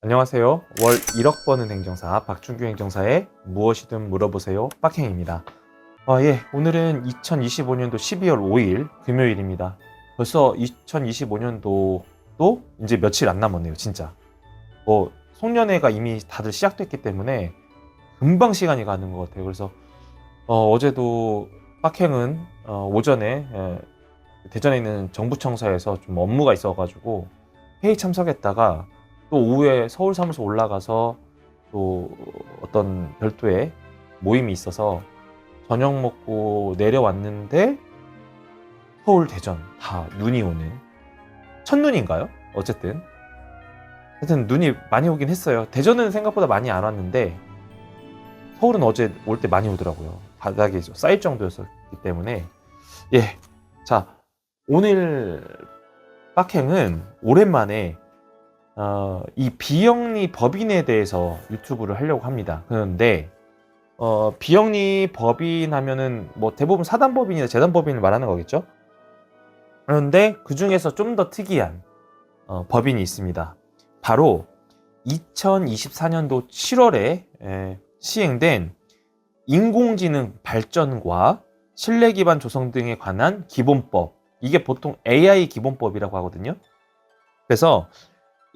안녕하세요. 월 1억 버는 행정사 박준규 행정사의 무엇이든 물어보세요 빡행입니다. 오늘은 2025년도 12월 5일 금요일입니다. 벌써 2025년도도 이제 며칠 안 남았네요, 진짜. 송년회가 이미 다들 시작됐기 때문에 금방 시간이 가는 것 같아요. 그래서 어제도 빡행은 오전에 대전에 있는 정부청사에서 좀 업무가 있어가지고 회의 참석했다가 또 오후에 서울 사무소 올라가서 또 어떤 별도의 모임이 있어서 저녁 먹고 내려왔는데 서울, 대전 다 눈이 오는 첫눈인가요? 어쨌든 하여튼 눈이 많이 오긴 했어요. 대전은 생각보다 많이 안 왔는데 서울은 어제 올 때 많이 오더라고요. 바닥에 쌓일 정도였기 때문에. 자, 오늘 빡행은 오랜만에 이 비영리 법인에 대해서 유튜브를 하려고 합니다. 그런데 비영리 법인 하면은 뭐 대부분 사단법인이나 재단법인을 말하는 거겠죠? 그런데 그 중에서 좀 더 특이한 법인이 있습니다. 바로 2024년도 7월에 시행된 인공지능 발전과 신뢰 기반 조성 등에 관한 기본법. 이게 보통 AI 기본법이라고 하거든요. 그래서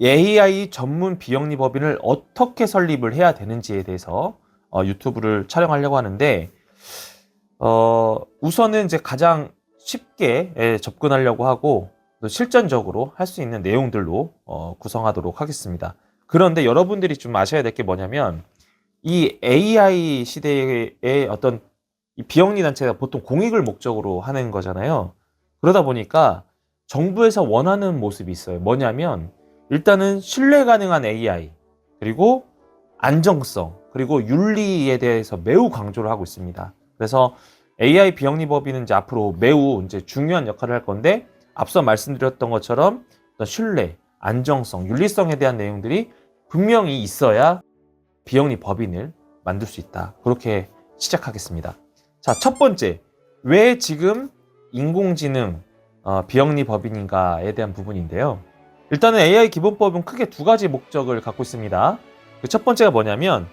AI 전문 비영리 법인을 어떻게 설립을 해야 되는지에 대해서 유튜브를 촬영하려고 하는데, 우선은 이제 가장 쉽게 접근하려고 하고 또 실전적으로 할 수 있는 내용들로 구성하도록 하겠습니다. 그런데 여러분들이 좀 아셔야 될 게 뭐냐면, 이 AI 시대의 어떤 이 비영리 단체가 보통 공익을 목적으로 하는 거잖아요. 그러다 보니까 정부에서 원하는 모습이 있어요. 뭐냐면 일단은 신뢰 가능한 AI, 그리고 안정성, 그리고 윤리에 대해서 매우 강조를 하고 있습니다. 그래서 AI 비영리 법인은 이제 앞으로 매우 이제 중요한 역할을 할 건데, 앞서 말씀드렸던 것처럼 신뢰, 안정성, 윤리성에 대한 내용들이 분명히 있어야 비영리 법인을 만들 수 있다. 그렇게 시작하겠습니다. 자, 첫 번째, 왜 지금 인공지능 비영리 법인인가에 대한 부분인데요. 일단은 AI 기본법은 크게 두 가지 목적을 갖고 있습니다. 그 첫 번째가 뭐냐면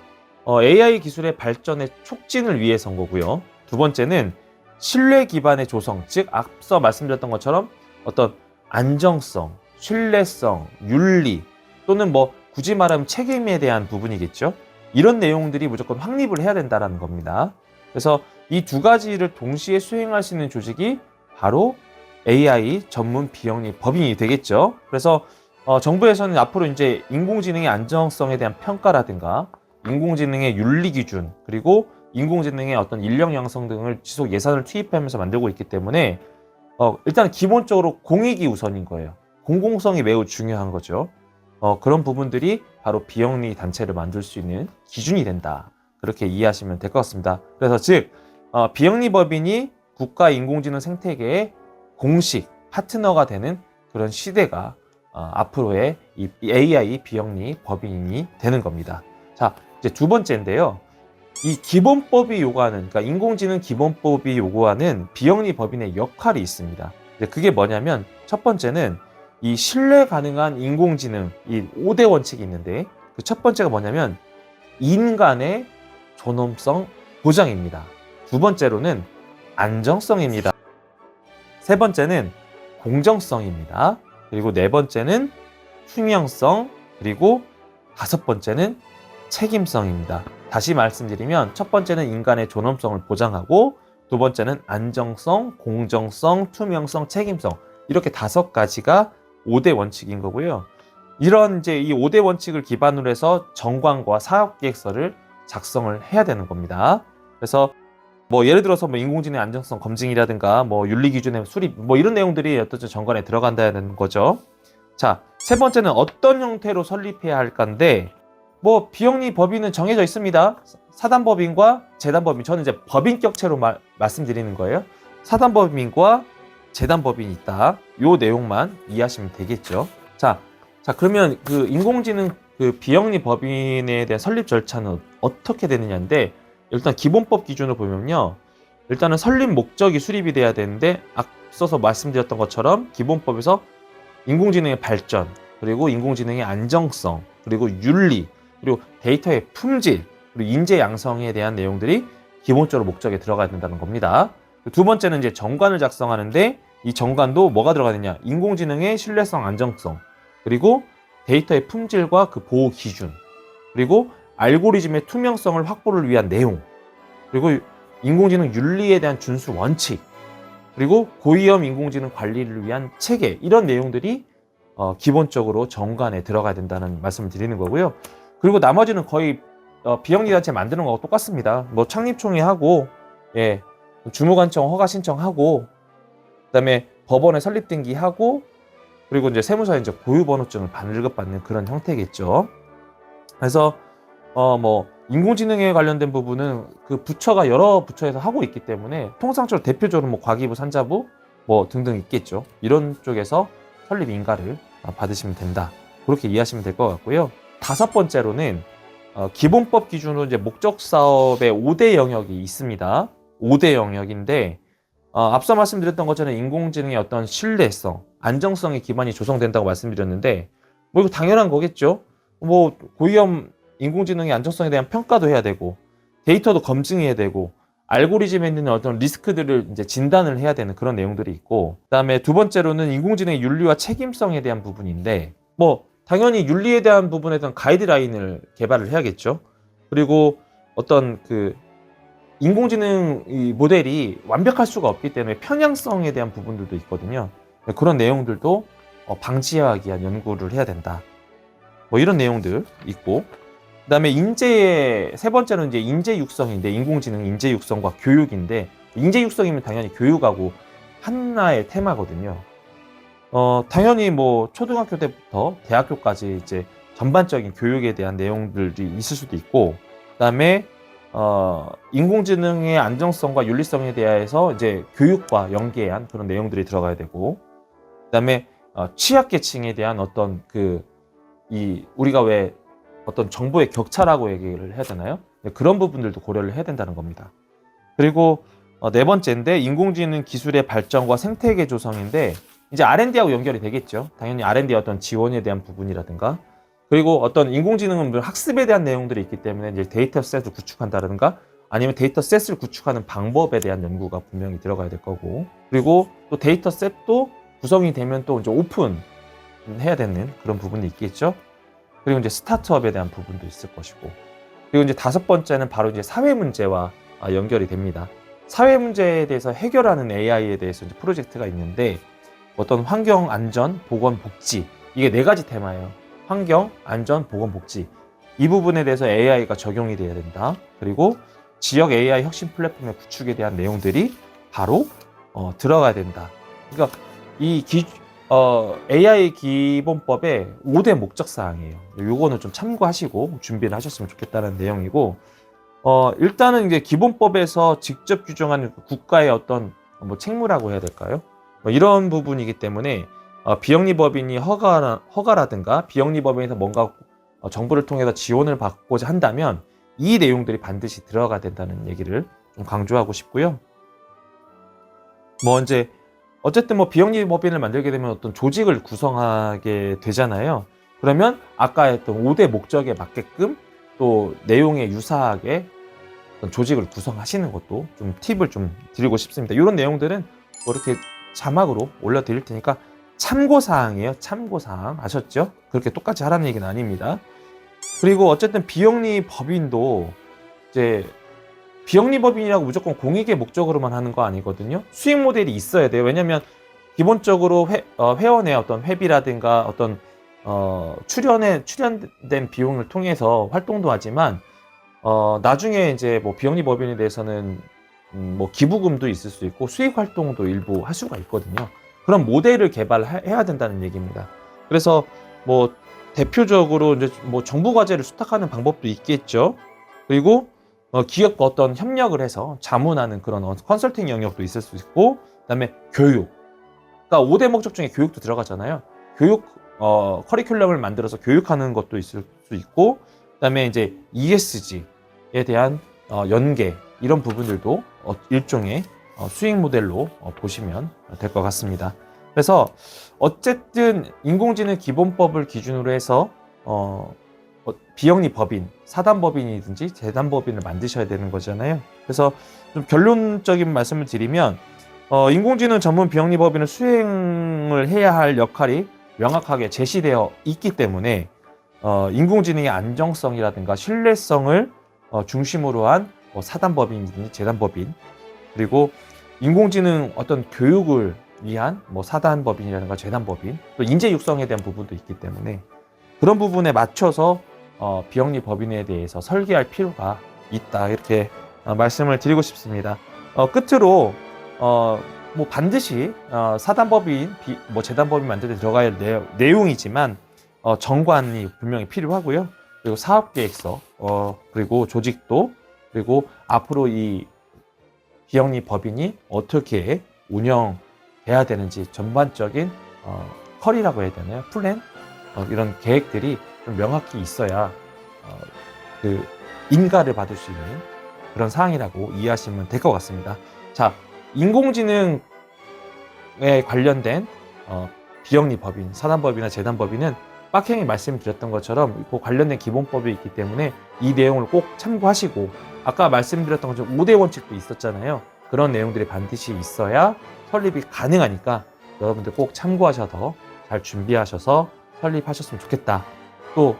AI 기술의 발전의 촉진을 위해서인 거고요. 두 번째는 신뢰 기반의 조성, 즉 앞서 말씀드렸던 것처럼 어떤 안정성, 신뢰성, 윤리, 또는 뭐 굳이 말하면 책임에 대한 부분이겠죠. 이런 내용들이 무조건 확립을 해야 된다는 겁니다. 그래서 이 두 가지를 동시에 수행할 수 있는 조직이 바로 AI 전문 비영리 법인이 되겠죠. 그래서 정부에서는 앞으로 이제 인공지능의 안정성에 대한 평가라든가 인공지능의 윤리 기준, 그리고 인공지능의 어떤 인력 양성 등을 지속 예산을 투입하면서 만들고 있기 때문에 일단 기본적으로 공익이 우선인 거예요. 공공성이 매우 중요한 거죠. 그런 부분들이 바로 비영리 단체를 만들 수 있는 기준이 된다. 그렇게 이해하시면 될 것 같습니다. 그래서 즉 비영리 법인이 국가 인공지능 생태계의 공식 파트너가 되는 그런 시대가 앞으로의 이 AI 비영리 법인이 되는 겁니다. 자, 이제 두 번째인데요. 이 기본법이 요구하는, 그러니까 인공지능 기본법이 요구하는 비영리 법인의 역할이 있습니다. 그게 뭐냐면, 첫 번째는 이 신뢰 가능한 인공지능, 이 5대 원칙이 있는데, 그 첫 번째가 뭐냐면 인간의 존엄성 보장입니다. 두 번째로는 안정성입니다. 세 번째는 공정성입니다. 그리고 네 번째는 투명성, 그리고 다섯 번째는 책임성입니다. 다시 말씀드리면, 첫 번째는 인간의 존엄성을 보장하고, 두 번째는 안정성, 공정성, 투명성, 책임성, 이렇게 다섯 가지가 5대 원칙인 거고요. 이런 이제 이 5대 원칙을 기반으로 해서 정관과 사업계획서를 작성을 해야 되는 겁니다. 그래서 뭐 예를 들어서 뭐 인공지능 안정성 검증이라든가 뭐 윤리 기준의 수립, 뭐 이런 내용들이 어떤 정관에 들어간다는 거죠. 자, 세 번째는 어떤 형태로 설립해야 할까인데, 뭐 비영리 법인은 정해져 있습니다. 사단법인과 재단법인, 저는 이제 법인격체로 말씀드리는 거예요. 사단법인과 재단법인이 있다. 요 내용만 이해하시면 되겠죠. 자, 그러면 그 인공지능 그 비영리 법인에 대한 설립 절차는 어떻게 되느냐인데, 일단 기본법 기준으로 보면요, 일단은 설립 목적이 수립이 돼야 되는데, 앞서서 말씀드렸던 것처럼 기본법에서 인공지능의 발전, 그리고 인공지능의 안정성, 그리고 윤리, 그리고 데이터의 품질, 그리고 인재 양성에 대한 내용들이 기본적으로 목적에 들어가야 된다는 겁니다. 두 번째는 이제 정관을 작성하는데 이 정관도 뭐가 들어가느냐? 인공지능의 신뢰성, 안정성, 그리고 데이터의 품질과 그 보호 기준, 그리고 알고리즘의 투명성을 확보를 위한 내용, 그리고 인공지능 윤리에 대한 준수 원칙, 그리고 고위험 인공지능 관리를 위한 체계, 이런 내용들이 기본적으로 정관에 들어가야 된다는 말씀을 드리는 거고요. 그리고 나머지는 거의 비영리단체 만드는 거하고 똑같습니다. 뭐 창립총회하고, 예, 주무관청 허가 신청하고, 그다음에 법원에 설립 등기하고, 그리고 이제 세무서에 이제 고유번호증을 발급받는 그런 형태겠죠. 그래서 뭐 인공지능에 관련된 부분은 그 부처가 여러 부처에서 하고 있기 때문에 통상적으로 대표적으로 뭐 과기부, 산자부 뭐 등등 있겠죠. 이런 쪽에서 설립 인가를 받으시면 된다. 그렇게 이해하시면 될 것 같고요. 다섯 번째로는 기본법 기준으로 이제 목적 사업의 5대 영역이 있습니다. 5대 영역인데 앞서 말씀드렸던 것처럼 인공지능의 어떤 신뢰성, 안정성의 기반이 조성된다고 말씀드렸는데 뭐 이거 당연한 거겠죠. 뭐 고위험 인공지능의 안정성에 대한 평가도 해야 되고 데이터도 검증해야 되고 알고리즘에 있는 어떤 리스크들을 이제 진단을 해야 되는 그런 내용들이 있고, 그다음에 두 번째로는 인공지능의 윤리와 책임성에 대한 부분인데 뭐 당연히 윤리에 대한 부분에 대한 가이드라인을 개발을 해야겠죠. 그리고 어떤 그 인공지능 이 모델이 완벽할 수가 없기 때문에 편향성에 대한 부분들도 있거든요. 그런 내용들도 방지하기 위한 연구를 해야 된다. 뭐 이런 내용들 있고, 그다음에 인재의 세 번째는 이제 인재 육성인데 인공지능 인재 육성과 교육인데 인재 육성이면 당연히 교육하고 하나의 테마거든요. 당연히 뭐 초등학교 때부터 대학교까지 이제 전반적인 교육에 대한 내용들이 있을 수도 있고, 그다음에 인공지능의 안정성과 윤리성에 대해서 이제 교육과 연계한 그런 내용들이 들어가야 되고, 그다음에 취약계층에 대한 어떤 우리가 왜 어떤 정보의 격차라고 얘기를 해야 되나요? 그런 부분들도 고려를 해야 된다는 겁니다. 그리고 네 번째인데 인공지능 기술의 발전과 생태계 조성인데 이제 R&D하고 연결이 되겠죠. 당연히 R&D의 어떤 지원에 대한 부분이라든가, 그리고 어떤 인공지능은 학습에 대한 내용들이 있기 때문에 이제 데이터셋을 구축한다든가 아니면 데이터셋을 구축하는 방법에 대한 연구가 분명히 들어가야 될 거고, 그리고 또 데이터셋도 구성이 되면 또 이제 오픈해야 되는 그런 부분이 있겠죠. 그리고 이제 스타트업에 대한 부분도 있을 것이고, 그리고 이제 다섯 번째는 바로 이제 사회 문제와 연결이 됩니다. 사회 문제에 대해서 해결하는 AI에 대해서 이제 프로젝트가 있는데 어떤 환경, 안전, 보건, 복지, 이게 네 가지 테마예요. 환경, 안전, 보건, 복지. 이 부분에 대해서 AI가 적용이 돼야 된다. 그리고 지역 AI 혁신 플랫폼의 구축에 대한 내용들이 바로 들어가야 된다. 그러니까 이 AI 기본법의 5대 목적 사항이에요. 요거는 좀 참고하시고 준비를 하셨으면 좋겠다는 내용이고, 일단은 이제 기본법에서 직접 규정한 국가의 어떤 뭐 책무라고 해야 될까요? 뭐 이런 부분이기 때문에 비영리법인이 허가라든가 비영리법인에서 뭔가 정부를 통해서 지원을 받고자 한다면 이 내용들이 반드시 들어가야 된다는 얘기를 좀 강조하고 싶고요. 뭐 이제 어쨌든 뭐 비영리법인을 만들게 되면 어떤 조직을 구성하게 되잖아요. 그러면 아까 했던 5대 목적에 맞게끔 또 내용에 유사하게 어떤 조직을 구성하시는 것도 좀 팁을 좀 드리고 싶습니다. 이런 내용들은 뭐 이렇게 자막으로 올려드릴 테니까 참고사항이에요. 참고사항. 아셨죠? 그렇게 똑같이 하라는 얘기는 아닙니다. 그리고 어쨌든 비영리법인도 이제 비영리법인이라고 무조건 공익의 목적으로만 하는 거 아니거든요. 수익 모델이 있어야 돼요. 왜냐면 기본적으로 회원의 어떤 회비라든가 어떤 출연된 비용을 통해서 활동도 하지만 나중에 이제 뭐 비영리법인에 대해서는 뭐 기부금도 있을 수 있고 수익 활동도 일부 할 수가 있거든요. 그런 모델을 개발해야 된다는 얘기입니다. 그래서 뭐 대표적으로 이제 뭐 정부 과제를 수탁하는 방법도 있겠죠. 그리고 기업과 어떤 협력을 해서 자문하는 그런 컨설팅 영역도 있을 수 있고, 그다음에 교육. 그러니까 5대 목적 중에 교육도 들어가잖아요. 교육 커리큘럼을 만들어서 교육하는 것도 있을 수 있고, 그다음에 이제 ESG에 대한 연계, 이런 부분들도 일종의 수익 모델로 보시면 될 것 같습니다. 그래서 어쨌든 인공지능 기본법을 기준으로 해서 비영리 법인, 사단법인이든지 재단법인을 만드셔야 되는 거잖아요. 그래서 좀 결론적인 말씀을 드리면 인공지능 전문 비영리 법인을 수행을 해야 할 역할이 명확하게 제시되어 있기 때문에 인공지능의 안정성이라든가 신뢰성을 중심으로 한 사단법인이든지 재단법인, 그리고 인공지능 어떤 교육을 위한 사단법인이라든가 재단법인, 또 인재 육성에 대한 부분도 있기 때문에 그런 부분에 맞춰서 비영리 법인에 대해서 설계할 필요가 있다, 이렇게 말씀을 드리고 싶습니다. 끝으로 반드시 사단법인, 재단법인 만들 때 들어가야 할 내용이지만 정관이 분명히 필요하고요. 그리고 사업계획서, 그리고 조직도, 그리고 앞으로 이 비영리 법인이 어떻게 운영돼야 되는지 전반적인 컬이라고 해야 되나요? 플랜? 이런 계획들이 좀 명확히 있어야 그 인가를 받을 수 있는 그런 사항이라고 이해하시면 될 것 같습니다. 자, 인공지능에 관련된 비영리 법인, 사단법인이나 재단법인은 빡행이 말씀드렸던 것처럼 그 관련된 기본법이 있기 때문에 이 내용을 꼭 참고하시고, 아까 말씀드렸던 것처럼 5대 원칙도 있었잖아요. 그런 내용들이 반드시 있어야 설립이 가능하니까 여러분들 꼭 참고하셔서 잘 준비하셔서 설립하셨으면 좋겠다. 또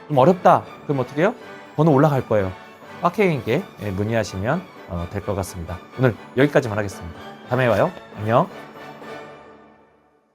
좀 어렵다, 그럼 어떻게 해요? 번호 올라갈 거예요. 빡행에게 문의하시면 될 것 같습니다. 오늘 여기까지만 하겠습니다. 다음에 와요. 안녕.